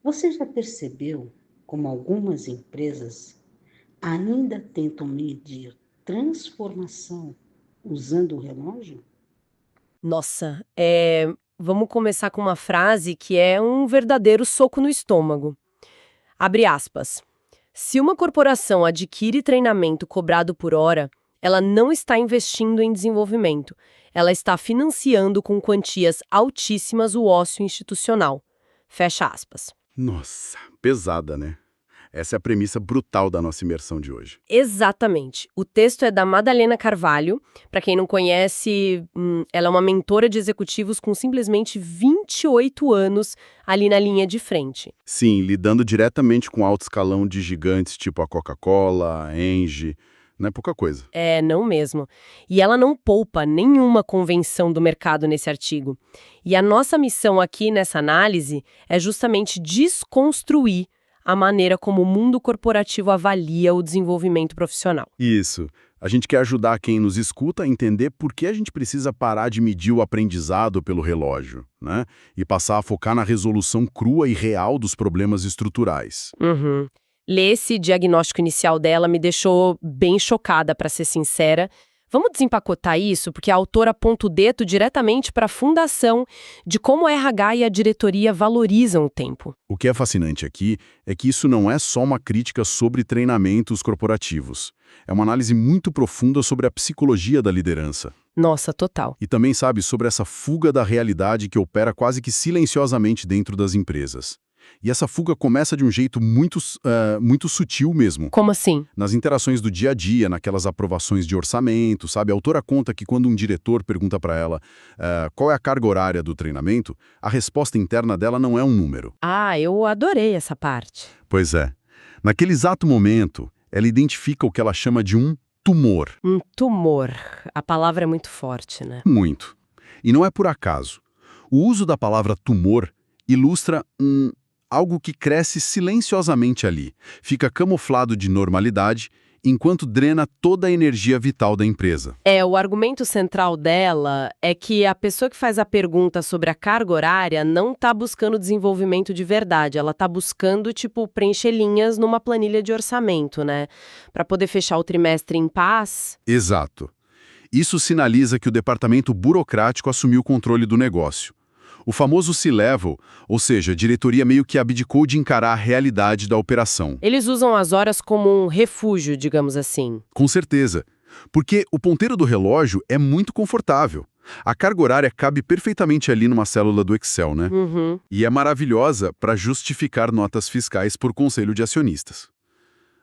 Você já percebeu como algumas empresas ainda tentam medir transformação usando o relógio? Nossa, vamos começar com uma frase que é um verdadeiro soco no estômago. Abre aspas. Se uma corporação adquire treinamento cobrado por hora, ela não está investindo em desenvolvimento. Ela está financiando com quantias altíssimas o ócio institucional. Fecha aspas. Nossa, pesada, né? Essa é a premissa brutal da nossa imersão de hoje. Exatamente. O texto é da Madalena Carvalho. Para quem não conhece, ela é uma mentora de executivos com simplesmente 28 anos ali na linha de frente. Sim, lidando diretamente com alto escalão de gigantes tipo a Coca-Cola, a Engie, não é pouca coisa. É, não mesmo. E ela não poupa nenhuma convenção do mercado nesse artigo. E a nossa missão aqui nessa análise é justamente desconstruir a maneira como o mundo corporativo avalia o desenvolvimento profissional. Isso. A gente quer ajudar quem nos escuta a entender por que a gente precisa parar de medir o aprendizado pelo relógio, né? E passar a focar na resolução crua e real dos problemas estruturais. Uhum. Ler esse diagnóstico inicial dela me deixou bem chocada, para ser sincera. Vamos desempacotar isso, porque a autora aponta o dedo diretamente para a fundação de como a RH e a diretoria valorizam o tempo. O que é fascinante aqui é que isso não é só uma crítica sobre treinamentos corporativos. É uma análise muito profunda sobre a psicologia da liderança. Nossa, total. E também, sabe, sobre essa fuga da realidade que opera quase que silenciosamente dentro das empresas. E essa fuga começa de um jeito muito sutil mesmo. Como assim? Nas interações do dia a dia, naquelas aprovações de orçamento, sabe? A autora conta que quando um diretor pergunta para ela qual é a carga horária do treinamento, a resposta interna dela não é um número. Ah, eu adorei essa parte. Pois é. Naquele exato momento, ela identifica o que ela chama de um tumor. Um tumor. A palavra é muito forte, né? Muito. E não é por acaso. O uso da palavra tumor ilustra algo que cresce silenciosamente ali, fica camuflado de normalidade, enquanto drena toda a energia vital da empresa. O argumento central dela é que a pessoa que faz a pergunta sobre a carga horária não está buscando desenvolvimento de verdade, ela está buscando, tipo, preencher linhas numa planilha de orçamento, né? Para poder fechar o trimestre em paz. Exato. Isso sinaliza que o departamento burocrático assumiu o controle do negócio. O famoso C-Level, ou seja, a diretoria meio que abdicou de encarar a realidade da operação. Eles usam as horas como um refúgio, digamos assim. Com certeza. Porque o ponteiro do relógio é muito confortável. A carga horária cabe perfeitamente ali numa célula do Excel, né? Uhum. E é maravilhosa para justificar notas fiscais por conselho de acionistas.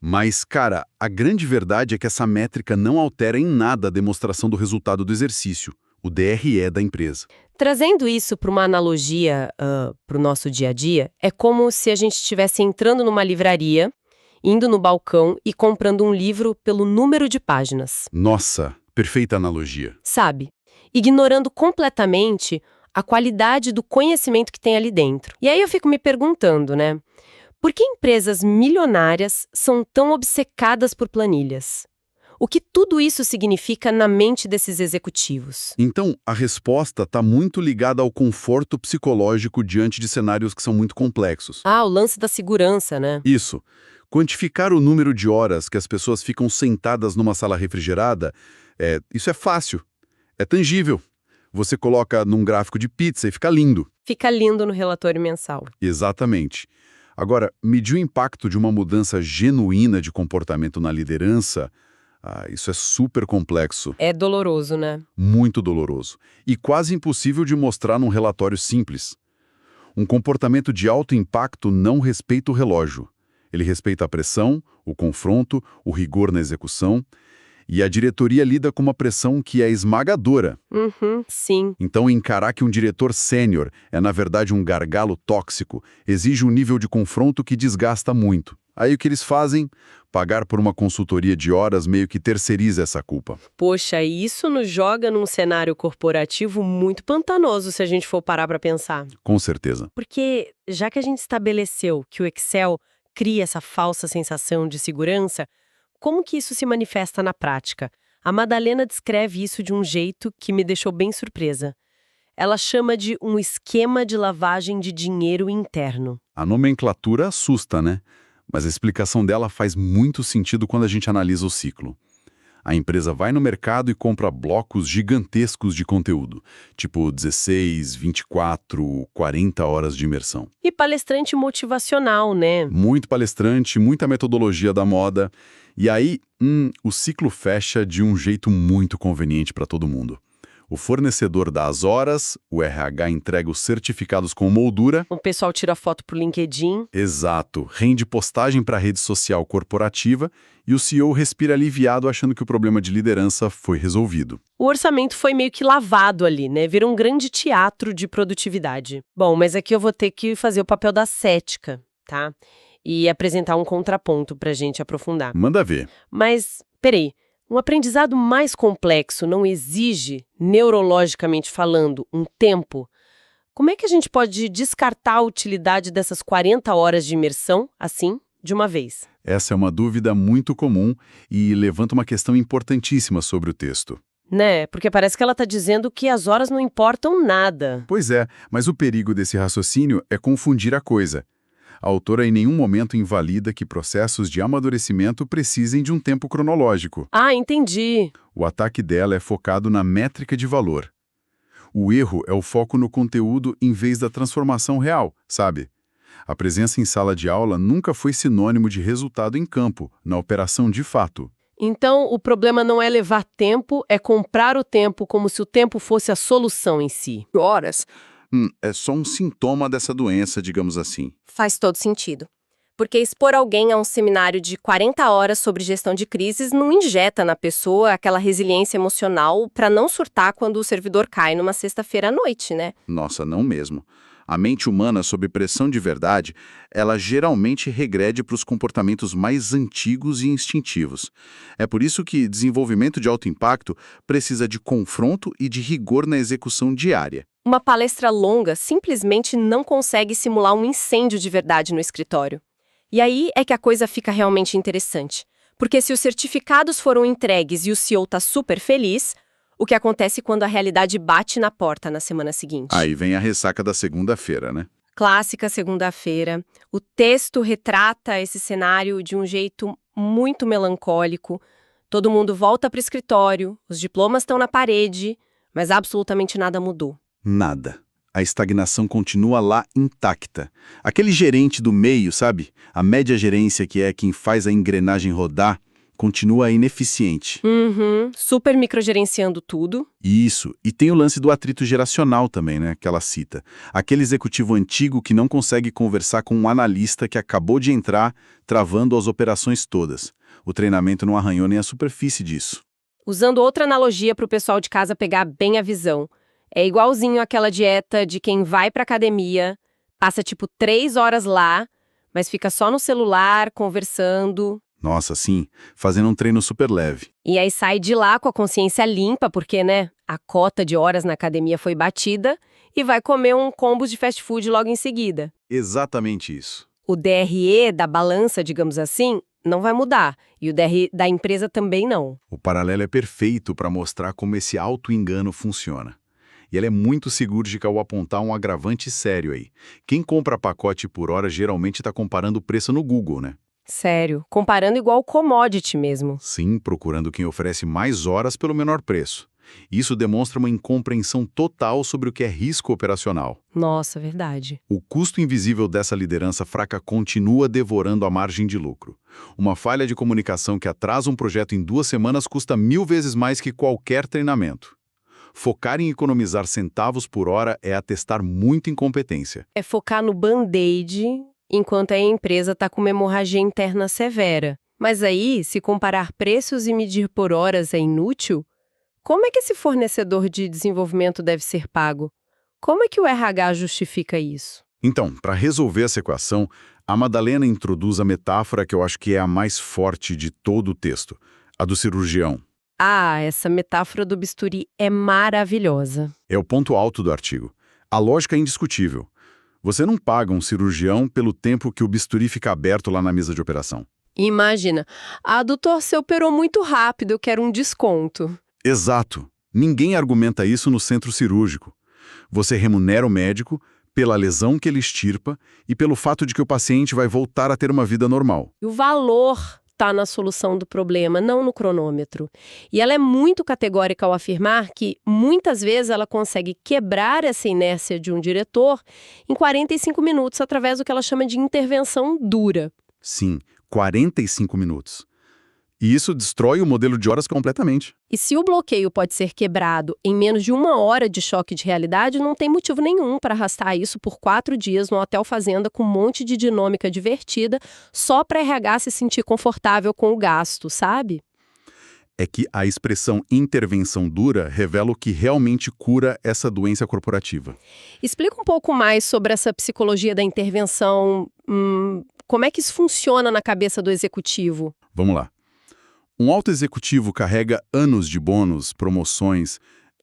Mas, cara, a grande verdade é que essa métrica não altera em nada a demonstração do resultado do exercício, o DRE da empresa. Trazendo isso para uma analogia para o nosso dia a dia, é como se a gente estivesse entrando numa livraria, indo no balcão e comprando um livro pelo número de páginas. Nossa, perfeita analogia. Sabe? Ignorando completamente a qualidade do conhecimento que tem ali dentro. E aí eu fico me perguntando, né? Por que empresas milionárias são tão obcecadas por planilhas? O que tudo isso significa na mente desses executivos? Então, a resposta está muito ligada ao conforto psicológico diante de cenários que são muito complexos. Ah, o lance da segurança, né? Isso. Quantificar o número de horas que as pessoas ficam sentadas numa sala refrigerada, isso é fácil. É tangível. Você coloca num gráfico de pizza e fica lindo. Fica lindo no relatório mensal. Exatamente. Agora, medir o impacto de uma mudança genuína de comportamento na liderança, isso é super complexo, É doloroso, né? muito doloroso e quase impossível de mostrar num relatório simples. Um comportamento de alto impacto não respeita o relógio. Ele respeita a pressão, o confronto, o rigor na execução. E a diretoria lida com uma pressão que é esmagadora. Uhum, sim. Então, encarar que um diretor sênior é, na verdade, um gargalo tóxico, exige um nível de confronto que desgasta muito. Aí o que eles fazem? Pagar por uma consultoria de horas meio que terceiriza essa culpa. Poxa, e isso nos joga num cenário corporativo muito pantanoso, se a gente for parar para pensar. Com certeza. Porque, já que a gente estabeleceu que o Excel cria essa falsa sensação de segurança, como que isso se manifesta na prática? A Madalena descreve isso de um jeito que me deixou bem surpresa. Ela chama de um esquema de lavagem de dinheiro interno. A nomenclatura assusta, né? Mas a explicação dela faz muito sentido quando a gente analisa o ciclo. A empresa vai no mercado e compra blocos gigantescos de conteúdo, tipo 16, 24, 40 horas de imersão. E palestrante motivacional, né? Muito palestrante, muita metodologia da moda. E aí, o ciclo fecha de um jeito muito conveniente para todo mundo. O fornecedor dá as horas, o RH entrega os certificados com moldura. O pessoal tira foto pro LinkedIn. Exato, rende postagem para a rede social corporativa e o CEO respira aliviado achando que o problema de liderança foi resolvido. O orçamento foi meio que lavado ali, né? Virou um grande teatro de produtividade. Bom, mas aqui eu vou ter que fazer o papel da cética, tá? E apresentar um contraponto pra gente aprofundar. Manda ver. Mas, peraí, um aprendizado mais complexo não exige, neurologicamente falando, um tempo? Como é que a gente pode descartar a utilidade dessas 40 horas de imersão, assim, de uma vez? Essa é uma dúvida muito comum e levanta uma questão importantíssima sobre o texto. Né? Porque parece que ela está dizendo que as horas não importam nada. Pois é, mas o perigo desse raciocínio é confundir a coisa. A autora em nenhum momento invalida que processos de amadurecimento precisem de um tempo cronológico. Ah, entendi. O ataque dela é focado na métrica de valor. O erro é o foco no conteúdo em vez da transformação real, sabe? A presença em sala de aula nunca foi sinônimo de resultado em campo, na operação de fato. Então, o problema não é levar tempo, é comprar o tempo como se o tempo fosse a solução em si. Horas é só um sintoma dessa doença, digamos assim. Faz todo sentido. Porque expor alguém a um seminário de 40 horas sobre gestão de crises não injeta na pessoa aquela resiliência emocional para não surtar quando o servidor cai numa sexta-feira à noite, né? Nossa, não mesmo. A mente humana, sob pressão de verdade, ela geralmente regrede para os comportamentos mais antigos e instintivos. É por isso que desenvolvimento de alto impacto precisa de confronto e de rigor na execução diária. Uma palestra longa simplesmente não consegue simular um incêndio de verdade no escritório. E aí é que a coisa fica realmente interessante. Porque se os certificados foram entregues e o CEO tá super feliz, o que acontece quando a realidade bate na porta na semana seguinte? Aí vem a ressaca da segunda-feira, né? Clássica segunda-feira. O texto retrata esse cenário de um jeito muito melancólico. Todo mundo volta para o escritório, os diplomas estão na parede, mas absolutamente nada mudou. Nada. A estagnação continua lá intacta. Aquele gerente do meio, sabe? A média gerência, que é quem faz a engrenagem rodar, continua ineficiente. Super microgerenciando tudo. Isso. E tem o lance do atrito geracional também, né? Que ela cita. Aquele executivo antigo que não consegue conversar com um analista que acabou de entrar, travando as operações todas. O treinamento não arranhou nem a superfície disso. Usando outra analogia para o pessoal de casa pegar bem a visão. É igualzinho àquela dieta de quem vai pra academia, passa tipo 3 horas lá, mas fica só no celular, conversando. Nossa, sim, fazendo um treino super leve. E aí sai de lá com a consciência limpa, porque, né, a cota de horas na academia foi batida, e vai comer um combo de fast food logo em seguida. Exatamente isso. O DRE da balança, digamos assim, não vai mudar, e o DRE da empresa também não. O paralelo é perfeito para mostrar como esse auto-engano funciona. E ele é muito cirúrgica ao apontar um agravante sério aí. Quem compra pacote por hora geralmente está comparando o preço no Google, né? Sério, comparando igual commodity mesmo. Sim, procurando quem oferece mais horas pelo menor preço. Isso demonstra uma incompreensão total sobre o que é risco operacional. Nossa, verdade. O custo invisível dessa liderança fraca continua devorando a margem de lucro. Uma falha de comunicação que atrasa um projeto em 2 semanas custa 1000 vezes mais que qualquer treinamento. Focar em economizar centavos por hora é atestar muita incompetência. É focar no band-aid enquanto a empresa está com uma hemorragia interna severa. Mas aí, se comparar preços e medir por horas é inútil, como é que esse fornecedor de desenvolvimento deve ser pago? Como é que o RH justifica isso? Então, para resolver essa equação, a Madalena introduz a metáfora que eu acho que é a mais forte de todo o texto, a do cirurgião. Ah, essa metáfora do bisturi é maravilhosa. É o ponto alto do artigo. A lógica é indiscutível. Você não paga um cirurgião pelo tempo que o bisturi fica aberto lá na mesa de operação. Imagina, doutor, você operou muito rápido, eu quero um desconto. Exato. Ninguém argumenta isso no centro cirúrgico. Você remunera o médico pela lesão que ele extirpa e pelo fato de que o paciente vai voltar a ter uma vida normal. E o valor está na solução do problema, não no cronômetro. E ela é muito categórica ao afirmar que, muitas vezes, ela consegue quebrar essa inércia de um diretor em 45 minutos através do que ela chama de intervenção dura. Sim, 45 minutos. E isso destrói o modelo de horas completamente. E se o bloqueio pode ser quebrado em menos de 1 hora de choque de realidade, não tem motivo nenhum para arrastar isso por 4 dias no hotel fazenda com um monte de dinâmica divertida, só para RH se sentir confortável com o gasto, sabe? É que a expressão intervenção dura revela o que realmente cura essa doença corporativa. Explica um pouco mais sobre essa psicologia da intervenção. Como é que isso funciona na cabeça do executivo? Vamos lá. Um alto executivo carrega anos de bônus, promoções.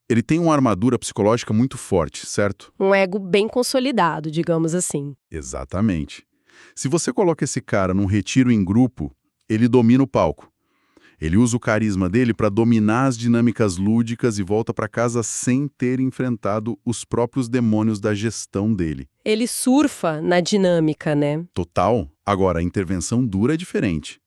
Ele tem uma armadura psicológica muito forte, certo? Um ego bem consolidado, digamos assim. Exatamente. Se você coloca esse cara num retiro em grupo, ele domina o palco. Ele usa o carisma dele para dominar as dinâmicas lúdicas e volta para casa sem ter enfrentado os próprios demônios da gestão dele. Ele surfa na dinâmica, né? Total. Agora, a intervenção dura é diferente.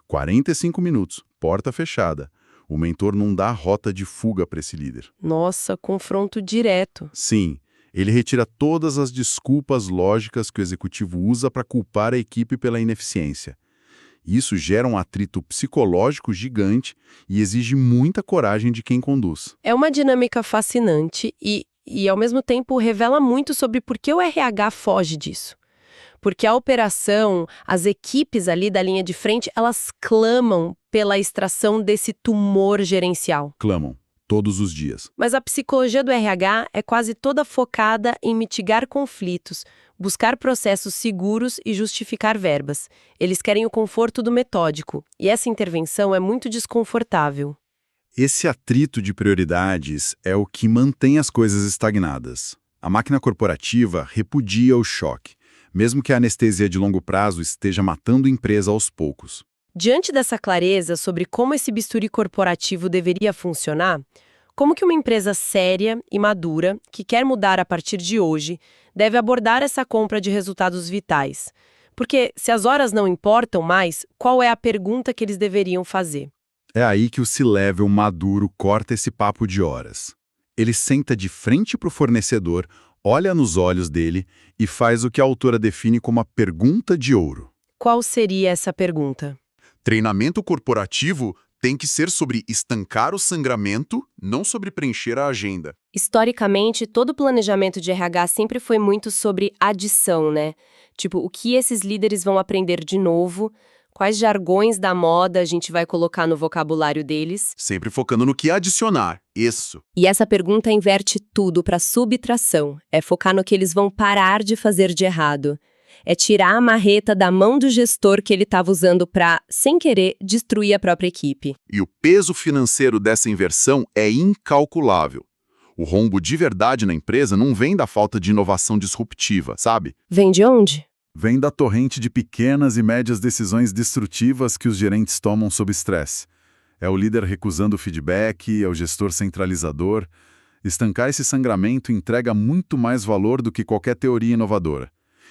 45 minutos, porta fechada. O mentor não dá rota de fuga para esse líder. Nossa, confronto direto. Sim, ele retira todas as desculpas lógicas que o executivo usa para culpar a equipe pela ineficiência. Isso gera um atrito psicológico gigante e exige muita coragem de quem conduz. É uma dinâmica fascinante e ao mesmo tempo, revela muito sobre por que o RH foge disso. Porque a operação, as equipes ali da linha de frente, elas clamam pela extração desse tumor gerencial. Clamam, todos os dias. Mas a psicologia do RH é quase toda focada em mitigar conflitos, buscar processos seguros e justificar verbas. Eles querem o conforto do metódico, e essa intervenção é muito desconfortável. Esse atrito de prioridades é o que mantém as coisas estagnadas. A máquina corporativa repudia o choque, mesmo que a anestesia de longo prazo esteja matando a empresa aos poucos. Diante dessa clareza sobre como esse bisturi corporativo deveria funcionar, como que uma empresa séria e madura, que quer mudar a partir de hoje, deve abordar essa compra de resultados vitais? Porque, se as horas não importam mais, qual é a pergunta que eles deveriam fazer? É aí que o C-Level maduro corta esse papo de horas. Ele senta de frente para o fornecedor, olha nos olhos dele e faz o que a autora define como a pergunta de ouro. Qual seria essa pergunta? Treinamento corporativo tem que ser sobre estancar o sangramento, não sobre preencher a agenda. Historicamente, todo planejamento de RH sempre foi muito sobre adição, né? Tipo, o que esses líderes vão aprender de novo, quais jargões da moda a gente vai colocar no vocabulário deles. Sempre focando no que adicionar, isso. E essa pergunta inverte tudo para subtração, é focar no que eles vão parar de fazer de errado. É tirar a marreta da mão do gestor que ele estava usando para, sem querer, destruir a própria equipe. E o peso financeiro dessa inversão é incalculável. O rombo de verdade na empresa não vem da falta de inovação disruptiva, sabe? Vem de onde? Vem da torrente de pequenas e médias decisões destrutivas que os gerentes tomam sob estresse. É o líder recusando o feedback, é o gestor centralizador. Estancar esse sangramento entrega muito mais valor do que qualquer teoria inovadora.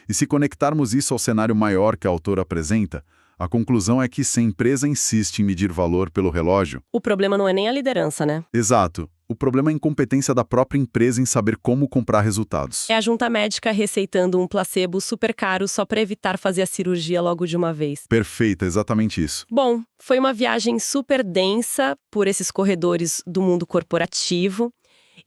E se conectarmos isso ao cenário maior que a autora apresenta, a conclusão é que se a empresa insiste em medir valor pelo relógio... O problema não é nem a liderança, né? Exato. O problema é a incompetência da própria empresa em saber como comprar resultados. É a junta médica receitando um placebo super caro só para evitar fazer a cirurgia logo de uma vez. Perfeito, exatamente isso. Bom, foi uma viagem super densa por esses corredores do mundo corporativo.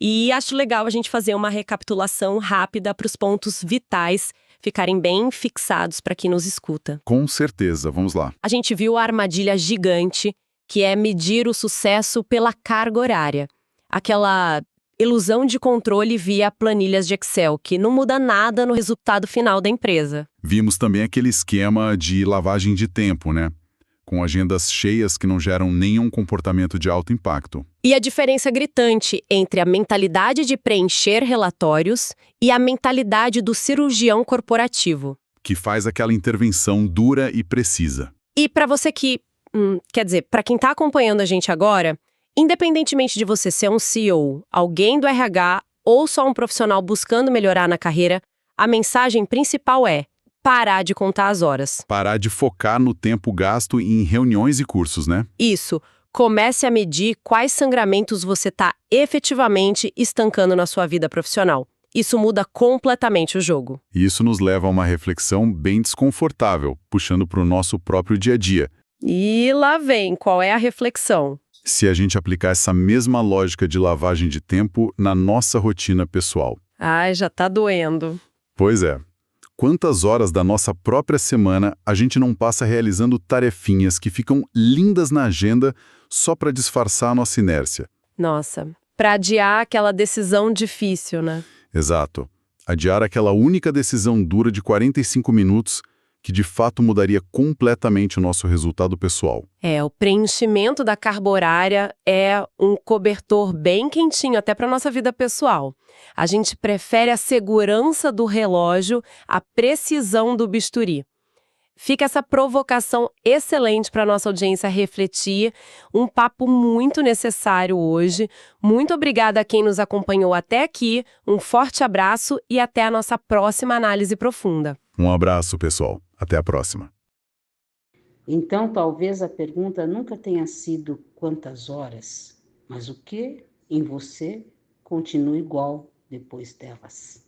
E acho legal a gente fazer uma recapitulação rápida para os pontos vitais ficarem bem fixados para quem nos escuta. Com certeza, vamos lá. A gente viu a armadilha gigante, que é medir o sucesso pela carga horária. Aquela ilusão de controle via planilhas de Excel, que não muda nada no resultado final da empresa. Vimos também aquele esquema de lavagem de tempo, né? Com agendas cheias que não geram nenhum comportamento de alto impacto. E a diferença gritante entre a mentalidade de preencher relatórios e a mentalidade do cirurgião corporativo. Que faz aquela intervenção dura e precisa. E para você que, quer dizer, para quem está acompanhando a gente agora, independentemente de você ser um CEO, alguém do RH ou só um profissional buscando melhorar na carreira, a mensagem principal é parar de contar as horas. Parar de focar no tempo gasto em reuniões e cursos, né? Isso. Comece a medir quais sangramentos você está efetivamente estancando na sua vida profissional. Isso muda completamente o jogo. E isso nos leva a uma reflexão bem desconfortável, puxando para o nosso próprio dia a dia. E lá vem, qual é a reflexão? Se a gente aplicar essa mesma lógica de lavagem de tempo na nossa rotina pessoal. Ai, já tá doendo. Pois é. Quantas horas da nossa própria semana a gente não passa realizando tarefinhas que ficam lindas na agenda só para disfarçar a nossa inércia? Nossa, pra adiar aquela decisão difícil, né? Exato. Adiar aquela única decisão dura de 45 minutos que de fato mudaria completamente o nosso resultado pessoal. O preenchimento da carga horária é um cobertor bem quentinho até para nossa vida pessoal. A gente prefere a segurança do relógio à precisão do bisturi. Fica essa provocação excelente para nossa audiência refletir, um papo muito necessário hoje. Muito obrigada a quem nos acompanhou até aqui, um forte abraço e até a nossa próxima análise profunda. Um abraço, pessoal. Até a próxima. Então, talvez a pergunta nunca tenha sido quantas horas, mas o que em você continua igual depois delas.